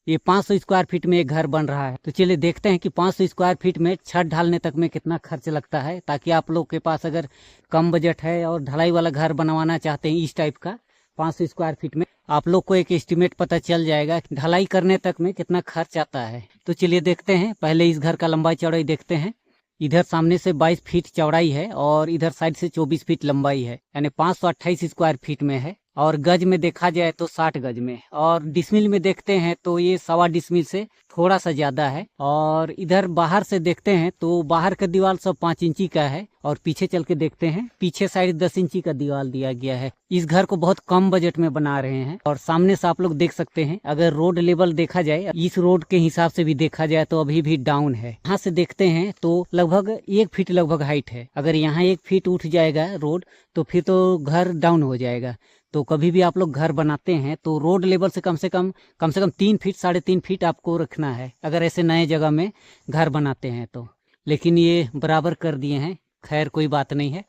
ये 500 square feet में एक घर बन रहा है। तो चलिए देखते हैं कि 500 स्क्वायर फीट में छत ढालने तक में कितना खर्च लगता है, ताकि आप लोग के पास अगर कम बजट है और ढलाई वाला घर बनवाना चाहते हैं इस टाइप का 500 स्क्वायर फीट में, आप लोग को एक एस्टिमेट पता चल जाएगा कि ढलाई करने तक में कितना खर्च आता है। तो चलिए देखते हैं। पहले इस घर का लंबाई चौड़ाई देखते हैं। इधर सामने से 22 फीट चौड़ाई है और इधर साइड से 24 फीट लंबाई है, यानी 528 स्क्वायर फीट में है। और गज में देखा जाए तो 60 गज में, और डिसमिल में देखते हैं तो ये 1.25 डिसमिल से थोड़ा सा ज्यादा है। और इधर बाहर से देखते हैं तो बाहर का दीवार सब 5 इंची का है, और पीछे चल के देखते हैं पीछे साइड 10 इंची का दीवार दिया गया है। इस घर को बहुत कम बजट में बना रहे हैं। और सामने से आप लोग देख सकते हैं, अगर रोड लेवल देखा जाए, इस रोड के हिसाब से भी देखा जाए तो अभी भी डाउन है। यहाँ से देखते हैं तो लगभग 1 फीट लगभग हाइट है। अगर यहाँ 1 फीट उठ जाएगा रोड तो फिर तो घर डाउन हो जाएगा। तो कभी भी आप लोग घर बनाते हैं तो रोड लेवल से कम से कम 3 फीट 3.5 फीट आपको रखना है, अगर ऐसे नए जगह में घर बनाते हैं तो। लेकिन ये बराबर कर दिए हैं, खैर कोई बात नहीं है।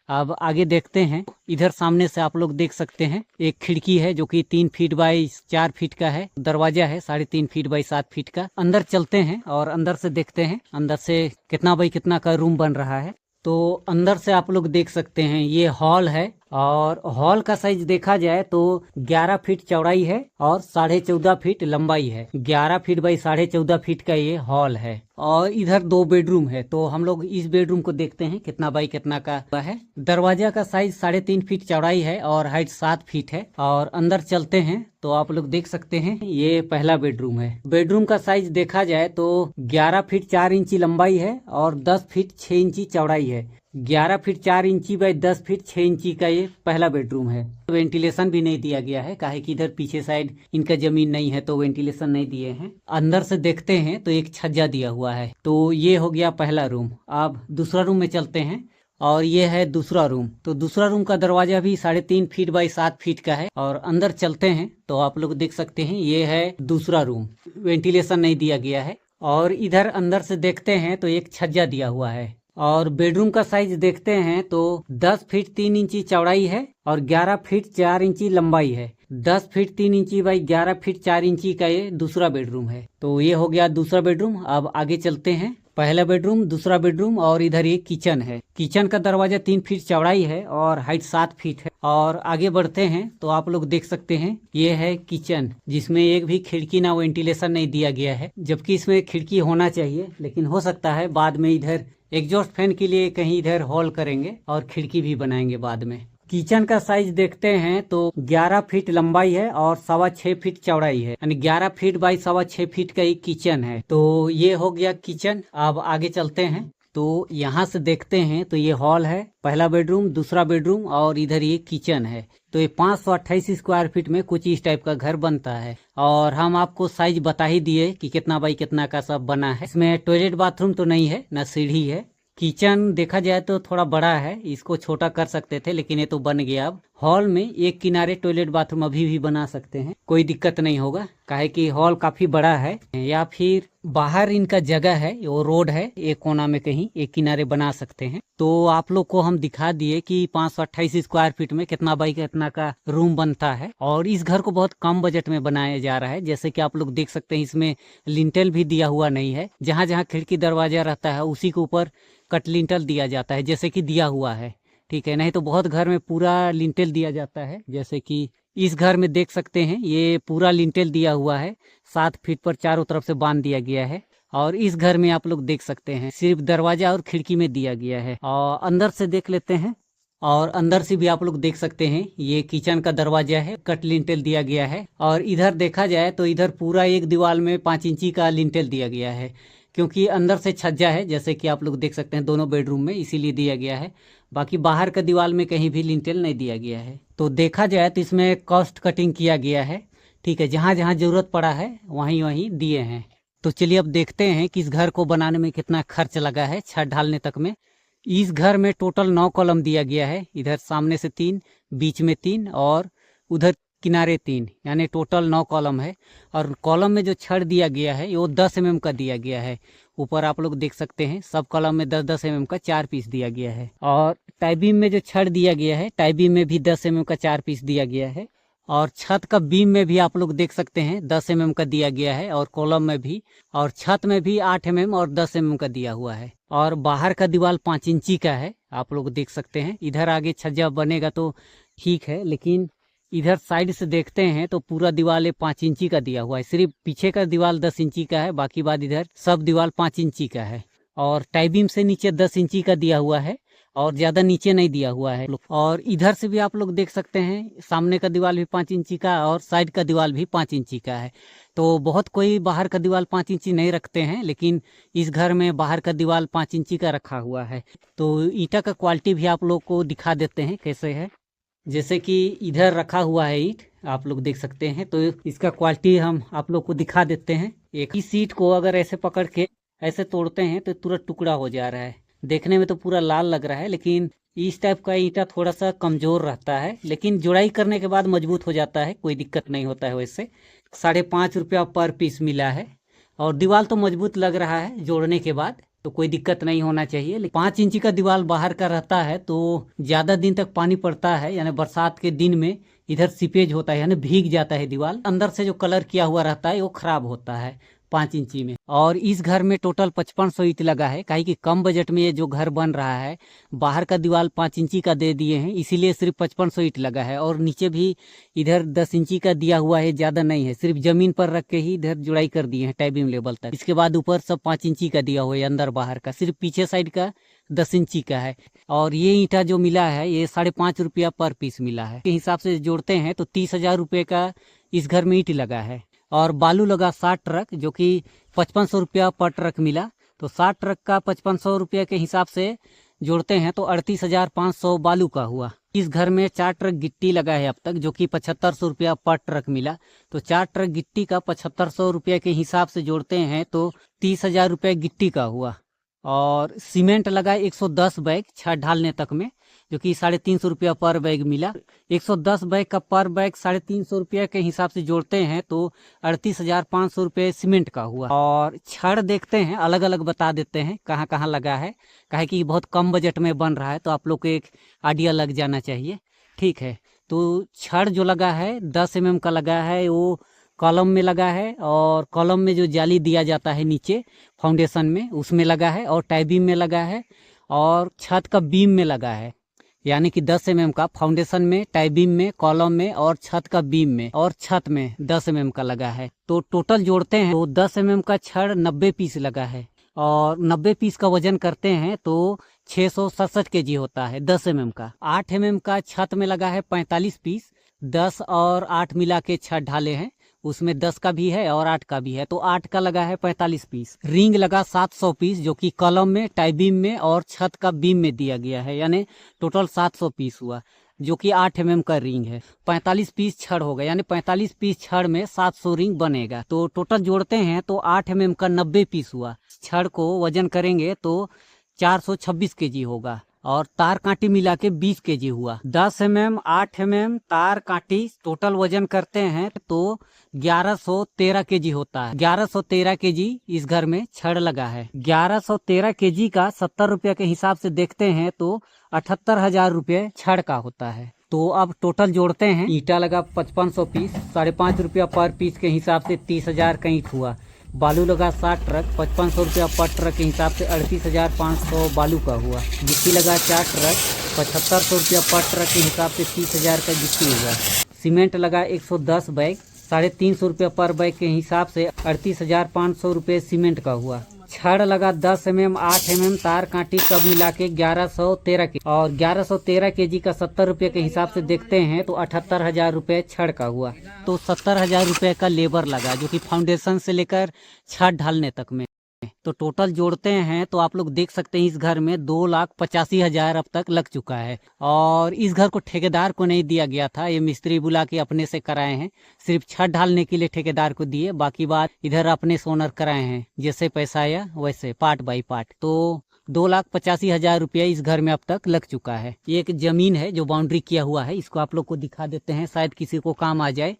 अब आगे देखते हैं। इधर सामने से आप लोग देख सकते हैं एक खिड़की है जो कि 3 फीट बाई 4 फीट का है। दरवाजा है 3.5 फीट बाई 7 फीट का। अंदर चलते हैं और अंदर से देखते हैं अंदर से कितना बाई कितना का रूम बन रहा है। तो अंदर से आप लोग देख सकते हैं ये हॉल है, और हॉल का साइज देखा जाए तो 11 फीट चौड़ाई है और 14.5 फीट लंबाई है। 11 फीट बाई 14.5 फीट का ये हॉल है। और इधर 2 बेडरूम है, तो हम लोग इस बेडरूम को देखते हैं कितना बाई कितना का है। दरवाजा का साइज 3.5 फीट चौड़ाई है और हाइट 7 फीट है। और अंदर चलते हैं तो आप लोग देख सकते हैं ये पहला बेडरूम है। बेडरूम का साइज देखा जाए तो 11 फीट 4 इंची लंबाई है और 10 फीट 6 इंची चौड़ाई है। 11 फीट 4 इंची बाई 10 फीट 6 इंची का ये पहला बेडरूम है। वेंटिलेशन भी नहीं दिया गया है, काहे कि इधर पीछे साइड इनका जमीन नहीं है तो वेंटिलेशन नहीं दिए हैं। अंदर से देखते हैं तो एक छज्जा दिया हुआ है। तो ये हो गया पहला रूम। अब दूसरा रूम में चलते हैं और ये है दूसरा रूम। तो दूसरा रूम का दरवाजा भी 3.5 फीट बाई 7 फीट का है। और अंदर चलते हैं तो आप लोग देख सकते हैं ये है दूसरा रूम, वेंटिलेशन नहीं दिया गया है। और इधर अंदर से देखते हैं तो एक छज्जा दिया हुआ है। और बेडरूम का साइज देखते हैं तो 10 फीट 3 इंची चौड़ाई है और 11 फीट 4 इंची लंबाई है। 10 फीट 3 इंची बाई 11 फीट 4 इंची का ये दूसरा बेडरूम है। तो ये हो गया दूसरा बेडरूम। अब आगे चलते हैं। पहला बेडरूम, दूसरा बेडरूम और इधर ये किचन है। किचन का दरवाजा 3 फीट चौड़ाई है और हाइट 7 फीट है। और आगे बढ़ते हैं तो आप लोग देख सकते हैं ये है किचन, जिसमें एक भी खिड़की ना वेंटिलेशन नहीं दिया गया है, जबकि इसमें खिड़की होना चाहिए। लेकिन हो सकता है बाद में इधर एग्जॉस्ट फैन के लिए कहीं इधर हॉल करेंगे और खिड़की भी बनाएंगे बाद में। किचन का साइज देखते हैं तो 11 फीट लंबाई है और 6.25 फीट चौड़ाई है, यानी 11 फीट बाई 6.25 फीट का एक किचन है। तो ये हो गया किचन। अब आगे चलते हैं तो यहाँ से देखते हैं तो ये हॉल है, पहला बेडरूम, दूसरा बेडरूम और इधर ये किचन है। तो ये 528 स्क्वायर फीट में कुछ इस टाइप का घर बनता है। और हम आपको साइज बता ही दिए कि कितना बाई कितना का सब बना है। इसमें टॉयलेट बाथरूम तो नहीं है, ना सीढ़ी है। किचन देखा जाए तो थोड़ा बड़ा है, इसको छोटा कर सकते थे लेकिन ये तो बन गया। अब हॉल में एक किनारे टॉयलेट बाथरूम अभी भी बना सकते हैं, कोई दिक्कत नहीं होगा, काहे कि हॉल काफी बड़ा है। या फिर बाहर इनका जगह है, वो रोड है, एक कोना में कहीं एक किनारे बना सकते हैं। तो आप लोग को हम दिखा दिए कि 528 स्क्वायर फीट में कितना बाई कितना का रूम बनता है। और इस घर को बहुत कम बजट में बनाया जा रहा है। जैसे कि आप लोग देख सकते हैं इसमें लिंटेल भी दिया हुआ नहीं है। जहाँ जहाँ खिड़की दरवाजा रहता है उसी के ऊपर कट लिंटल दिया जाता है, जैसे कि दिया हुआ है, ठीक है। नहीं तो बहुत घर में पूरा लिंटेल दिया जाता है, जैसे कि इस घर में देख सकते हैं ये पूरा लिंटेल दिया हुआ है। 7 फीट पर चारों तरफ से बांध दिया गया है। और इस घर में आप लोग देख सकते हैं सिर्फ दरवाजा और खिड़की में दिया गया है। और अंदर से देख लेते हैं। और अंदर से भी आप लोग देख सकते हैं ये किचन का दरवाजा है, कट लिंटेल दिया गया है। और इधर देखा जाए तो इधर पूरा एक दीवार में 5 इंची का लिंटेल दिया गया है, क्योंकि अंदर से छज्जा है, जैसे कि आप लोग देख सकते हैं दोनों बेडरूम में, इसीलिए दिया गया है। बाकी बाहर का दीवार में कहीं भी लिंटेल नहीं दिया गया है। तो देखा जाए तो इसमें कॉस्ट कटिंग किया गया है, ठीक है। जहाँ जहाँ जरूरत पड़ा है वहीं वहीं दिए हैं। तो चलिए अब देखते हैं कि इस घर को बनाने में कितना खर्च लगा है छत ढालने तक में। इस घर में टोटल 9 कॉलम दिया गया है। इधर सामने से 3, बीच में 3 और उधर किनारे 3, यानी टोटल 9 कॉलम है। और कॉलम में जो छड़ दिया गया है वो 10 mm का दिया गया है। ऊपर आप लोग देख सकते हैं सब कॉलम में 10-10 mm का 4 पीस दिया गया है। और टाई बीम में जो छड़ दिया गया है, टाई बीम में भी 10 mm का 4 पीस दिया गया है। और छत का बीम में भी आप लोग देख सकते हैं 10 mm का दिया गया है, और कॉलम में भी, और छत में भी 8 mm और 10 mm का दिया हुआ है। और बाहर का दीवार 5 इंची का है, आप लोग देख सकते हैं। इधर आगे छज्जा बनेगा तो ठीक है, लेकिन इधर साइड से देखते हैं तो पूरा दीवार 5 इंची का दिया हुआ है। सिर्फ पीछे का दीवार 10 इंची का है, बाकी बाद इधर सब दीवार 5 इंची का है। और टाई बीम से नीचे 10 इंची का दिया हुआ है, और ज्यादा नीचे नहीं दिया हुआ है। और इधर से भी आप लोग देख सकते हैं, सामने का दीवार भी 5 इंची का और साइड का दीवार भी 5 इंची का है। तो बहुत कोई बाहर का दीवार 5 इंची नहीं रखते हैं, लेकिन इस घर में बाहर का दीवार 5 इंची का रखा हुआ है। तो ईंटा का क्वालिटी भी आप लोग को दिखा देते हैं कैसे है। जैसे कि इधर रखा हुआ है ईंट, आप लोग देख सकते हैं। तो इसका क्वालिटी हम आप लोग को दिखा देते हैं। एक ही ईंट को अगर ऐसे पकड़ के ऐसे तोड़ते हैं तो तुरंत टुकड़ा हो जा रहा है। देखने में तो पूरा लाल लग रहा है, लेकिन इस टाइप का ईंटा थोड़ा सा कमजोर रहता है, लेकिन जुड़ाई करने के बाद मजबूत हो जाता है, कोई दिक्कत नहीं होता है। वैसे 5.5 रुपया पर पीस मिला है, और दीवार तो मजबूत लग रहा है जोड़ने के बाद, तो कोई दिक्कत नहीं होना चाहिए। लेकिन 5 इंची का दीवार बाहर का रहता है तो ज्यादा दिन तक पानी पड़ता है, यानी बरसात के दिन में इधर सीपेज होता है, यानी भीग जाता है दीवार। अंदर से जो कलर किया हुआ रहता है वो खराब होता है 5 इंची में। और इस घर में टोटल 5500 ईंट लगा है, काहे कि कम बजट में ये जो घर बन रहा है, बाहर का दीवार 5 इंची का दे दिए हैं, इसीलिए सिर्फ 5500 ईंट लगा है। और नीचे भी इधर 10 इंची का दिया हुआ है, ज्यादा नहीं है, सिर्फ जमीन पर रख के ही इधर जुड़ाई कर दिए हैं टाई बीम लेवल तक। इसके बाद ऊपर सब 5 इंची का दिया हुआ है, अंदर बाहर का सिर्फ पीछे साइड का 10 इंची का है। और ये ईंटा जो मिला है ये 5.5 रुपया पर पीस मिला है, के हिसाब से जोड़ते हैं तो 30,000 रुपये का इस घर में ईंट लगा है। और बालू लगा 60 ट्रक, जो कि 5500 रुपया पर ट्रक मिला। तो 60 ट्रक का 5500 रुपये के हिसाब से जोड़ते हैं तो 38,500 बालू का हुआ। इस घर में 4 ट्रक गिट्टी लगा है अब तक, जो कि 7500 रुपया पर ट्रक मिला। तो 4 ट्रक गिट्टी का 7500 रुपये के हिसाब से जोड़ते हैं तो 30,000 रुपये गिट्टी का हुआ। और सीमेंट लगा 110 बैग छत ढालने तक में, जो कि 350 रुपया पर बैग मिला। 110 बैग का पर बैग 350 रुपये के हिसाब से जोड़ते हैं तो 38,500 रुपये सीमेंट का हुआ। और छड़ देखते हैं, अलग अलग बता देते हैं कहाँ कहाँ लगा है, काहे कि बहुत कम बजट में बन रहा है तो आप लोग को एक आइडिया लग जाना चाहिए। ठीक है, तो छड़ जो लगा है 10 mm का लगा है, वो कॉलम में लगा है। और कॉलम में जो जाली दिया जाता है नीचे फाउंडेशन में, उसमें लगा है। और टाई बीम में लगा है, और छत का बीम में लगा है, यानी कि 10 mm का फाउंडेशन में, टाई बीम में, कॉलम में, और छत का बीम में, और छत में 10 mm का लगा है। तो टोटल जोड़ते हैं तो 10 mm का छड़ 90 पीस लगा है, और 90 पीस का वजन करते हैं तो 667 kg होता है 10 mm का। 8 mm का छत में लगा है 45 पीस, 10 और 8 मिला के छत ढाले हैं, उसमें 10 का भी है और 8 का भी है, तो 8 का लगा है 45 पीस। रिंग लगा 700 पीस, जो कि कॉलम में, टाई बीम में और छत का बीम में दिया गया है, यानी टोटल 700 पीस हुआ, जो कि 8 mm का रिंग है। 45 पीस छड़ हो गया, यानी 45 पीस छड़ में 700 रिंग बनेगा। तो टोटल जोड़ते हैं तो 8 mm का 90 पीस हुआ। छड़ को वजन करेंगे तो 426 kg होगा। और तार कांटी मिला के 20 kg हुआ। 10 mm 8 mm तार कांटी टोटल वजन करते हैं तो 1113 kg होता है। 1113 kg इस घर में छड़ लगा है। 1113 kg का 70 रुपये के हिसाब से देखते हैं तो 78,000 रुपये छड़ का होता है। तो अब टोटल जोड़ते हैं, ईंटा लगा 5500 पीस, 5.5 रुपया पर पीस के हिसाब से 30,000 का ईंट हुआ। बालू लगा 60 ट्रक, 5500 रुपया पर ट्रक के हिसाब से 38,500 बालू का हुआ। गिट्टी लगा 4 ट्रक, 7500 रुपया पर ट्रक के हिसाब से 30,000 का गिट्टी हुआ। सीमेंट लगा 110 बैग, 350 रुपया पर बैग के हिसाब से 38,500 रुपये सीमेंट का हुआ। छड़ लगा 10 mm 8 mm तार कांटी सब मिला के 1113 के, और 1113 kg का 70 रुपये के हिसाब से देखते हैं तो 78,000 रुपये छड़ का हुआ। तो 70,000 रुपये का लेबर लगा, जो कि फाउंडेशन से लेकर छत ढालने तक में। तो टोटल जोड़ते हैं तो आप लोग देख सकते हैं इस घर में 2,85,000 अब तक लग चुका है। और इस घर को ठेकेदार को नहीं दिया गया था, ये मिस्त्री बुला के अपने से कराए हैं। सिर्फ छत ढालने के लिए ठेकेदार को दिए, बाकी बात इधर अपने से ओनर कराए हैं, जैसे पैसा आया वैसे पार्ट बाई पार्ट। तो 2,85,000 रुपया इस घर में अब तक लग चुका है। ये एक जमीन है जो बाउंड्री किया हुआ है, इसको आप लोग को दिखा देते हैं, शायद किसी को काम आ जाए।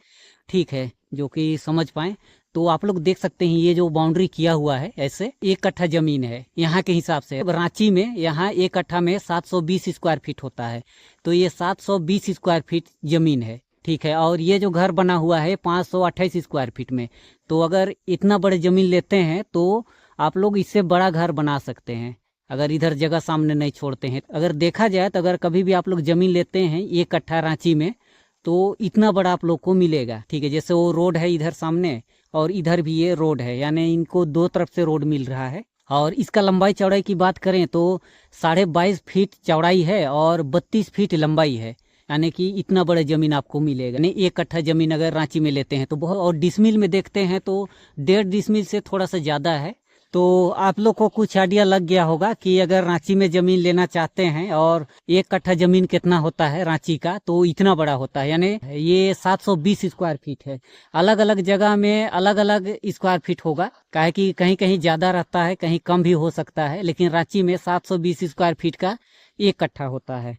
ठीक है, जो कि समझ पाए। तो आप लोग देख सकते हैं ये जो बाउंड्री किया हुआ है, ऐसे 1 कट्ठा जमीन है यहाँ के हिसाब से। रांची में यहाँ 1 कट्ठा में 720 स्क्वायर फीट होता है, तो ये 720 स्क्वायर फीट जमीन है। ठीक है। और ये जो घर बना हुआ है 528 स्क्वायर फीट में, तो अगर इतना बड़े ज़मीन लेते हैं तो आप लोग इससे बड़ा घर बना सकते हैं, अगर इधर जगह सामने नहीं छोड़ते हैं। अगर देखा जाए तो अगर कभी भी आप लोग ज़मीन लेते हैं 1 कट्ठा रांची में, तो इतना बड़ा आप लोग को मिलेगा। ठीक है, जैसे वो रोड है इधर सामने और इधर भी ये रोड है, यानी इनको दो तरफ से रोड मिल रहा है। और इसका लंबाई चौड़ाई की बात करें तो 22.5 फीट चौड़ाई है और 32 फीट लंबाई है, यानी कि इतना बड़ा ज़मीन आपको मिलेगा। यानी 1 कट्ठा ज़मीन अगर रांची में लेते हैं तो बहुत, और डिसमिल में देखते हैं तो 1.5 डिसमिल से थोड़ा सा ज़्यादा है। तो आप लोग को कुछ आइडिया लग गया होगा कि अगर रांची में ज़मीन लेना चाहते हैं और 1 कट्ठा ज़मीन कितना होता है रांची का, तो इतना बड़ा होता है, यानी ये 720 स्क्वायर फीट है। अलग अलग जगह में अलग अलग स्क्वायर फीट होगा, काहे कि कहीं कहीं ज़्यादा रहता है, कहीं कम भी हो सकता है, लेकिन रांची में 720 स्क्वायर फीट का 1 कट्ठा होता है।